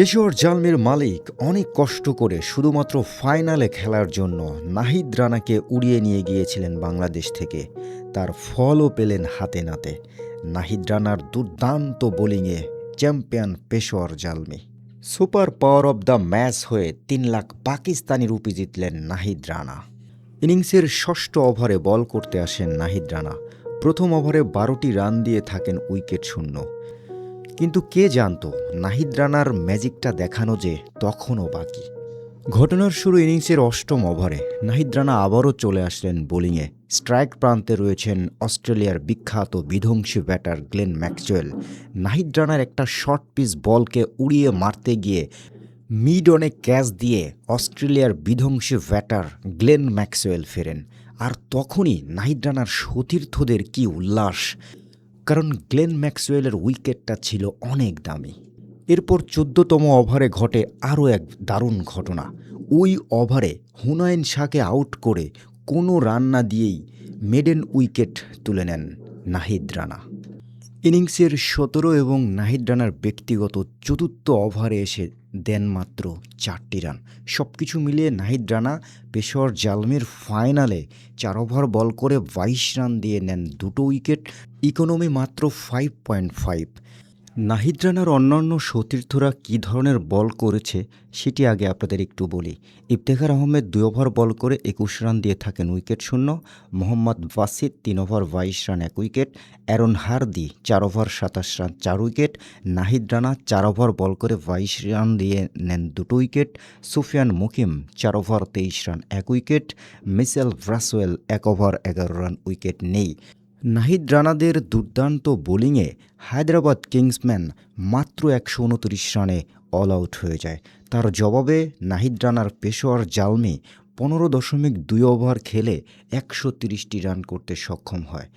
পেশোয়ার জালমির মালিক অনেক কষ্ট করে শুধুমাত্র ফাইনালে খেলার জন্য নাহিদ রানাকে উড়িয়ে নিয়ে গিয়েছিলেন বাংলাদেশ থেকে। তার ফলও পেলেন হাতে নাতে। নাহিদ রানার দুর্দান্ত বোলিংয়ে champion Peshawar Zalmi. Super power of the match হয়ে ৩ লাখ পাকিস্তানি রুপি জিতলেন নাহিদ রানা। ইনিংসের ষষ্ঠ ওভারে বল করতে আসেন নাহিদ রানা। প্রথম ওভারে ১২টি রান দিয়ে থাকেন উইকেট শূন্য। কিন্তু কে জানতো নাহিদ রানার ম্যাজিকটা দেখানো যে তখনও বাকি। ঘটনার শুরু ইনিংসের অষ্টম ওভারে নাহিদ রানা আবারও চলে আসলেন বোলিংয়ে। স্ট্রাইক প্রান্তে রয়েছেন অস্ট্রেলিয়ার বিখ্যাত বিধ্বংসী ব্যাটার গ্লেন ম্যাক্সওয়েল। নাহিদ রানার একটা শর্ট পিচ বলকে উড়িয়ে মারতে গিয়ে মিড অনে ক্যাচ দিয়ে অস্ট্রেলিয়ার বিধ্বংসী ব্যাটার গ্লেন ম্যাক্সওয়েল ফেরেন। আর তখনই নাহিদ রানার সতীর্থদের কি উল্লাস, কারণ গ্লেন ম্যাক্সওয়েলের উইকেটটা ছিল অনেক দামি। এরপর ১৪তম ওভারে ঘটে আরও এক দারুণ ঘটনা। ওই ওভারে হুনায়ন শাহকে আউট করে কোনো রান না দিয়েই মেডেন উইকেট তুলে নেন নাহিদ রানা। ইনিংসের ১৭ এবং নাহিদ রানার ব্যক্তিগত চতুর্থ ওভারে এসে দেন মাত্র ৪টি রান। সব কিছু মিলিয়ে নাহিদ রানা পেশোয়ার জালমির ফাইনালে ৪ ওভার বল করে ২২ রান দিয়ে নেন ২টো উইকেট, ইকোনমি মাত্র ৫.৫। নাহিদ রানার অন্যান্য সতীর্থরা কী ধরনের বল করেছে সেটি আগে আপনাদের একটু বলি। ইফতেখার আহমেদ ২ ওভার বল করে ২১ রান দিয়ে থাকেন উইকেট শূন্য। Mohammad Wasim ৩ over ২২ run ১ wicket. Aaron Hardie ৪ over ২৭ run ৪ wicket. Nahid Rana ৪ over ball করে ২২ রান দিয়ে নেন ২টো wicket. Sufiyan Muqeem ৪ over ২৩ run ১ wicket. Mitchell Bracewell ১ over ১১ run, wicket নেই। নাহিদ রানাদের দুর্দান্ত বোলিংয়ে হায়দ্রাবাদ কিংসম্যান মাত্র ১২৯ রানে অল আউট হয়ে যায়। তার জবাবে নাহিদ রানার পেশোয়ার জালমি ১৫.২ ওভার খেলে ১৩০টি রান করতে সক্ষম হয়।